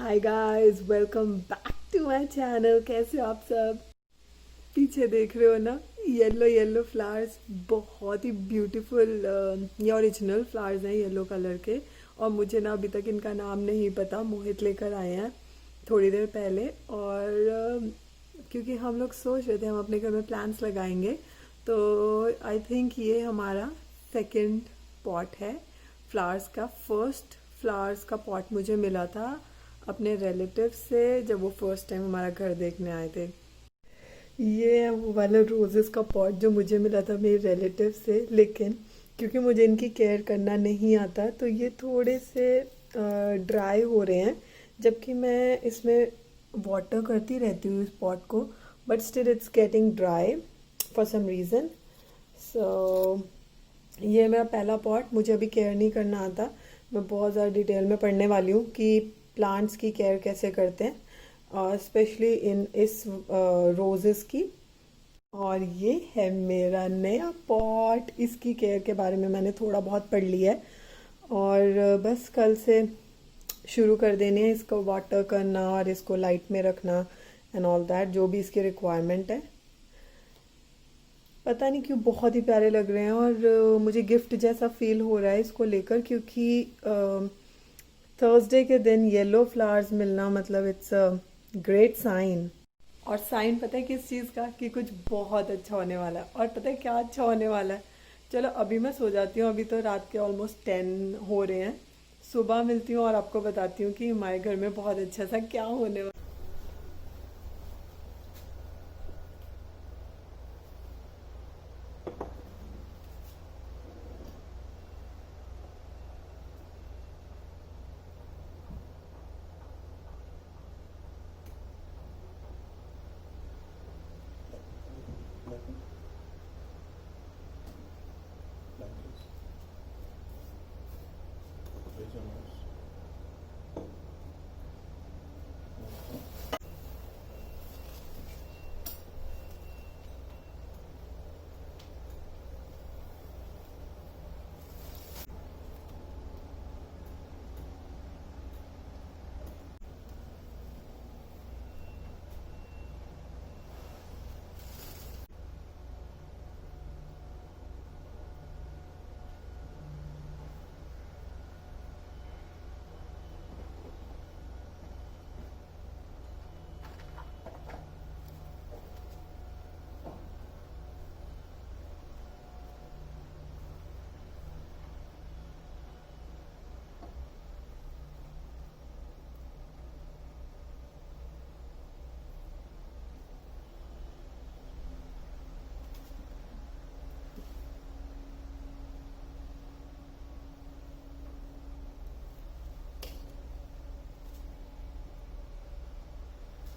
Hi guys, welcome back to my channel. कैसे हो आप सब? पीछे देख रहे हो ना, येलो येलो फ्लावर्स, बहुत ही ब्यूटीफुल। ये ओरिजिनल फ्लावर्स हैं येलो कलर के। और मुझे ना अभी तक इनका नाम नहीं पता, मोहित लेकर आए हैं थोड़ी देर पहले। और क्योंकि हम लोग सोच रहे थे हम अपने घर में प्लांट्स लगाएंगे, तो आई थिंक ये हमारा सेकंड पॉट है फ्लावर्स का। फर्स्ट फ्लावर्स का पॉट मुझे मिला था अपने रिलेटिव से जब वो फर्स्ट टाइम हमारा घर देखने आए थे। ये है वो वाला रोजेस का पॉट जो मुझे मिला था मेरे रिलेटिव से, लेकिन क्योंकि मुझे इनकी केयर करना नहीं आता तो ये थोड़े से ड्राई हो रहे हैं, जबकि मैं इसमें वाटर करती रहती हूँ इस पॉट को, but still it's getting dry for some reason. So ये मेरा पहला पॉट, मुझे अभी केयर नहीं करना आता। मैं बहुत ज़्यादा डिटेल में पढ़ने वाली हूँ कि प्लांट्स की केयर कैसे करते हैं, स्पेशली इन इस रोजेस की। और ये है मेरा नया पॉट। इसकी केयर के बारे में मैंने थोड़ा बहुत पढ़ लिया है और बस कल से शुरू कर देनी है इसको वाटर करना और इसको लाइट में रखना एंड ऑल दैट, जो भी इसकी रिक्वायरमेंट है। पता नहीं क्यों बहुत ही प्यारे लग रहे हैं और मुझे गिफ्ट जैसा फील हो रहा है इसको लेकर, क्योंकि थर्सडे के दिन येलो फ्लावर्स मिलना मतलब इट्स अ ग्रेट साइन। और साइन पता है किस चीज़ का? कि कुछ बहुत अच्छा होने वाला है। और पता है क्या अच्छा होने वाला है? चलो अभी मैं सो जाती हूँ, अभी तो रात के ऑलमोस्ट 10 हो रहे हैं। सुबह मिलती हूँ और आपको बताती हूँ कि हमारे घर में बहुत अच्छा सा क्या होने वाला।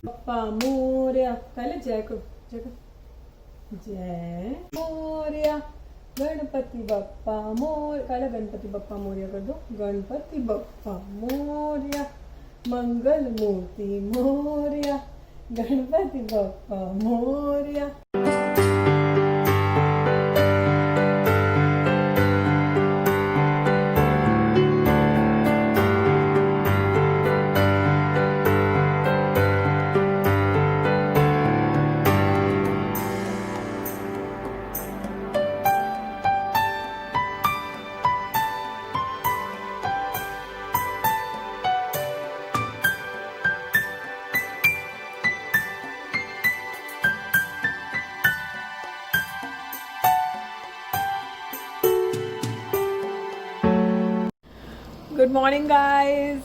पप्पा मोरया, पहले जय को जय को। जय मोरया, गणपति बप्पा मोर, पहले गणपति बप्पा मोरया कर दो। Ganpati Bappa Morya, Mangal Murti Morya, Ganpati Bappa Morya. Good morning guys,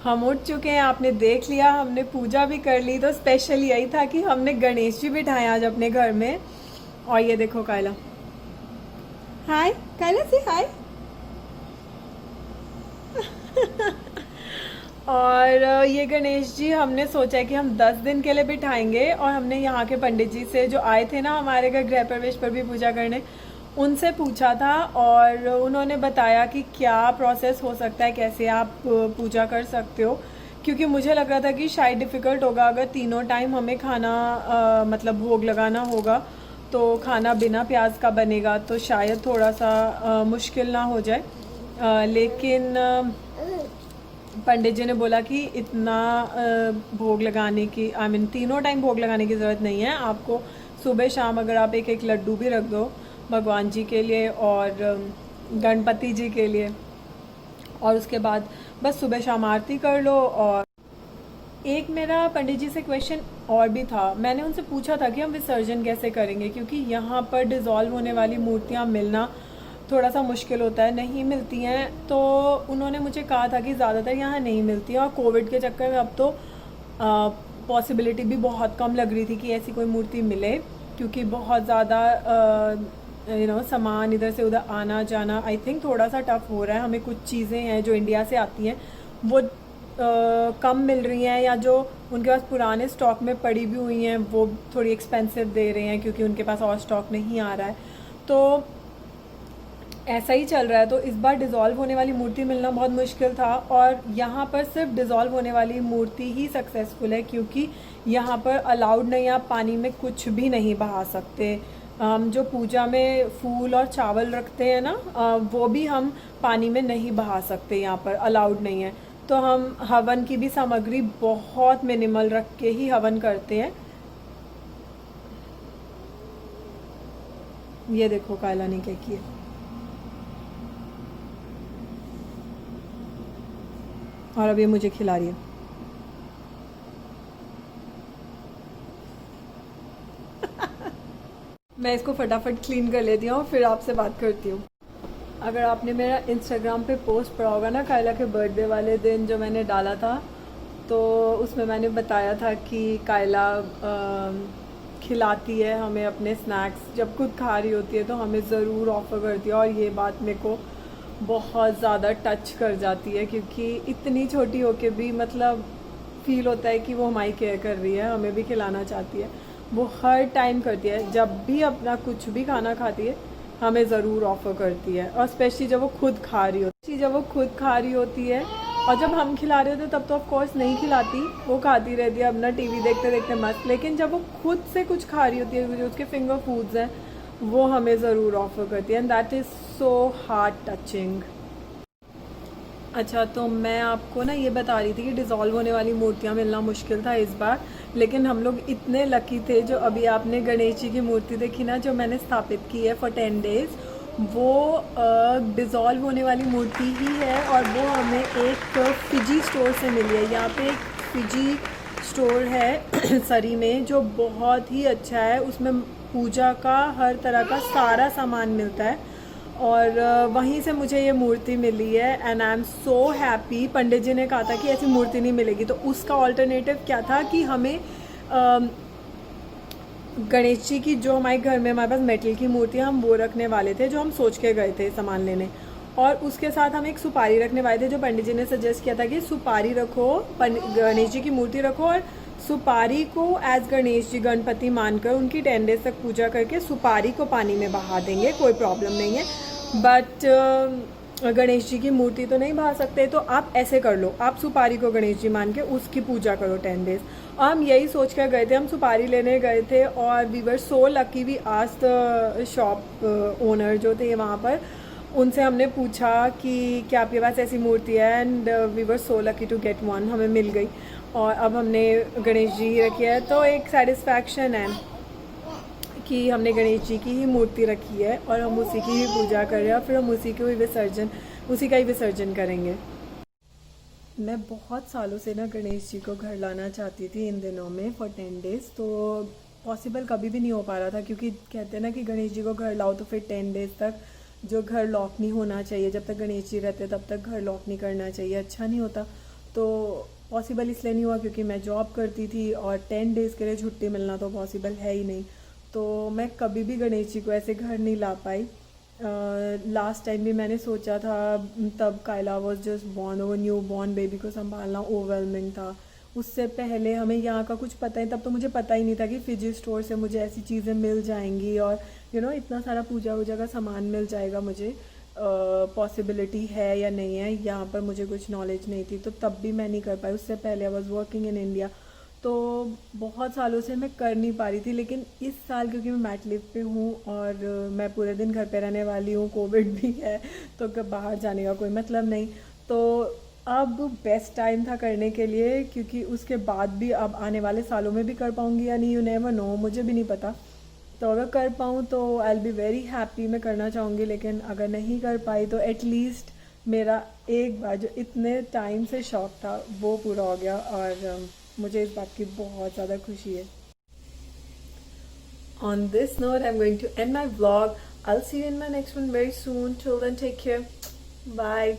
हम उठ चुके हैं। आपने देख लिया, हमने पूजा भी कर ली। तो स्पेशल यही था कि हमने गणेश जी बिठाए आज अपने घर में। और ये देखो कायला, हाय कायला से हाय। और ये गणेश जी हमने सोचा कि हम 10 दिन के लिए बिठाएंगे। और हमने यहाँ के पंडित जी से जो आए थे ना हमारे घर गृह प्रवेश पर भी पूजा करने, उनसे पूछा था और उन्होंने बताया कि क्या प्रोसेस हो सकता है, कैसे आप पूजा कर सकते हो। क्योंकि मुझे लग रहा था कि शायद डिफ़िकल्ट होगा अगर तीनों टाइम हमें खाना मतलब भोग लगाना होगा, तो खाना बिना प्याज का बनेगा तो शायद थोड़ा सा मुश्किल ना हो जाए। लेकिन पंडित जी ने बोला कि इतना भोग लगाने की तीनों टाइम भोग लगाने की ज़रूरत नहीं है आपको। सुबह शाम अगर आप एक एक लड्डू भी रख दो भगवान जी के लिए और गणपति जी के लिए, और उसके बाद बस सुबह शाम आरती कर लो। और एक मेरा पंडित जी से क्वेश्चन और भी था, मैंने उनसे पूछा था कि हम विसर्जन कैसे करेंगे, क्योंकि यहाँ पर डिज़ोल्व होने वाली मूर्तियाँ मिलना थोड़ा सा मुश्किल होता है, नहीं मिलती हैं। तो उन्होंने मुझे कहा था कि ज़्यादातर यहाँ नहीं मिलती हैं, और कोविड के चक्कर में अब तो पॉसिबिलिटी भी बहुत कम लग रही थी कि ऐसी कोई मूर्ति मिले, क्योंकि बहुत ज़्यादा सामान इधर से उधर आना जाना आई थिंक थोड़ा सा टफ हो रहा है। हमें कुछ चीज़ें हैं जो इंडिया से आती हैं वो कम मिल रही हैं, या जो उनके पास पुराने स्टॉक में पड़ी भी हुई हैं वो थोड़ी एक्सपेंसिव दे रहे हैं क्योंकि उनके पास और स्टॉक नहीं आ रहा है। तो ऐसा ही चल रहा है। तो इस बार डिज़ोल्व होने वाली मूर्ति मिलना बहुत मुश्किल था, और यहाँ पर सिर्फ डिज़ोल्व होने वाली मूर्ति ही सक्सेसफुल है, क्योंकि यहाँ पर अलाउड नहीं, आप पानी में कुछ भी नहीं बहा सकते। हम जो पूजा में फूल और चावल रखते हैं ना, वो भी हम पानी में नहीं बहा सकते, यहाँ पर अलाउड नहीं है। तो हम हवन की भी सामग्री बहुत मिनिमल रख के ही हवन करते हैं। ये देखो कायला ने क्या किया। और अब ये मुझे खिला रही है। मैं इसको फटाफट क्लीन कर लेती हूँ, फिर आपसे बात करती हूँ। अगर आपने मेरा इंस्टाग्राम पे पोस्ट पढ़ा होगा ना कायला के बर्थडे वाले दिन जो मैंने डाला था, तो उसमें मैंने बताया था कि कायला खिलाती है हमें अपने स्नैक्स, जब खुद खा रही होती है तो हमें ज़रूर ऑफ़र करती है। और ये बात मेरे को बहुत ज़्यादा टच कर जाती है, क्योंकि इतनी छोटी होके भी मतलब फ़ील होता है कि वो हमारी केयर कर रही है, हमें भी खिलाना चाहती है। वो हर टाइम करती है, जब भी अपना कुछ भी खाना खाती है हमें ज़रूर ऑफ़र करती है, और स्पेशली जब वो खुद खा रही होती है। और जब हम खिला रहे होते तब तो ऑफ कोर्स नहीं खिलाती, वो खाती रहती है अपना टीवी देखते देखते मस्त। लेकिन जब वो खुद से कुछ खा रही होती है, जो उसके फिंगर फूड्स हैं, वो हमें ज़रूर ऑफ़र करती है, and that is so heart touching. अच्छा, तो मैं आपको ना ये बता रही थी कि डिज़ोल्व होने वाली मूर्तियाँ मिलना मुश्किल था इस बार, लेकिन हम लोग इतने लकी थे। जो अभी आपने गणेश जी की मूर्ति देखी ना, जो मैंने स्थापित की है फॉर 10 डेज़, वो डिज़ोल्व होने वाली मूर्ति ही है, और वो हमें एक फिजी स्टोर से मिली है। यहाँ पे एक फिजी स्टोर है सरी में, जो बहुत ही अच्छा है। उसमें पूजा का हर तरह का सारा सामान मिलता है, और वहीं से मुझे ये मूर्ति मिली है, and I am so happy. Pandit ji ने कहा था कि ऐसी मूर्ति नहीं मिलेगी, तो उसका ऑल्टरनेटिव क्या था कि हमें गणेश जी की जो हमारे घर में हमारे पास मेटल की मूर्ति है, हम वो रखने वाले थे, जो हम सोच के गए थे सामान लेने। और उसके साथ हम एक सुपारी रखने वाले थे, जो पंडित जी ने सजेस्ट किया था कि सुपारी रखो, गणेश जी की मूर्ति रखो, और सुपारी को एज गणेश जी गणपति मानकर उनकी 10 डेज तक पूजा करके सुपारी को पानी में बहा देंगे, कोई प्रॉब्लम नहीं है। बट गणेश जी की मूर्ति तो नहीं बहा सकते, तो आप ऐसे कर लो, आप सुपारी को गणेश जी मान के उसकी पूजा करो 10 डेज। और हम यही सोच कर गए थे, हम सुपारी लेने गए थे, और we were so lucky. We asked the shop owner जो थे वहाँ पर, उनसे हमने पूछा कि क्या आपके पास ऐसी मूर्ति है, and we were so lucky to get one, हमें मिल गई। और अब हमने गणेश जी रखी है, तो एक सेटिस्फैक्शन है कि हमने गणेश जी की ही मूर्ति रखी है, और हम उसी की ही पूजा कर रहे हैं, और फिर हम उसी का ही विसर्जन करेंगे। मैं बहुत सालों से ना गणेश जी को घर लाना चाहती थी इन दिनों में फॉर 10 डेज़, तो पॉसिबल कभी भी नहीं हो पा रहा था, क्योंकि कहते हैं ना कि गणेश जी को घर लाओ तो फिर 10 डेज़ तक जो घर लॉक नहीं होना चाहिए, जब तक गणेश जी रहते तब तक घर लॉक नहीं करना चाहिए, अच्छा नहीं होता। तो पॉसिबल इसलिए नहीं हुआ क्योंकि मैं जॉब करती थी, और 10 डेज़ के लिए छुट्टी मिलना तो पॉसिबल है ही नहीं। तो मैं कभी भी गणेश जी को ऐसे घर नहीं ला पाई। लास्ट टाइम भी मैंने सोचा था, तब कायला वॉज जस्ट बॉर्न, वो न्यू बॉर्न बेबी को संभालना ओवरवेलमिंग था। उससे पहले हमें यहाँ का कुछ पता ही, तब तो मुझे पता ही नहीं था कि फिजी स्टोर से मुझे ऐसी चीज़ें मिल जाएंगी, और इतना सारा पूजा वूजा का सामान मिल जाएगा मुझे। पॉसिबिलिटी है या नहीं है, यहाँ पर मुझे कुछ नॉलेज नहीं थी, तो तब भी मैं नहीं कर पाई। उससे पहले I was working in India, तो बहुत सालों से मैं कर नहीं पा रही थी। लेकिन इस साल क्योंकि मैं मैट लीव पे हूँ, और मैं पूरे दिन घर पे रहने वाली हूँ, कोविड भी है, तो कब बाहर जाने का कोई मतलब नहीं। तो अब बेस्ट टाइम था करने के लिए, क्योंकि उसके बाद भी अब आने वाले सालों में भी कर पाऊँगी या नहीं, यू नेवर नो, मुझे भी नहीं पता। तो अगर कर पाऊँ तो I will be very happy, मैं करना चाहूँगी। लेकिन अगर नहीं कर पाई तो एटलीस्ट मेरा एक बार जो इतने टाइम से शौक था वो पूरा हो गया, और मुझे इस बात की बहुत ज़्यादा खुशी है। On this note, I'm going to end my vlog. I'll see you in my next one very soon. Till then, take care. Bye.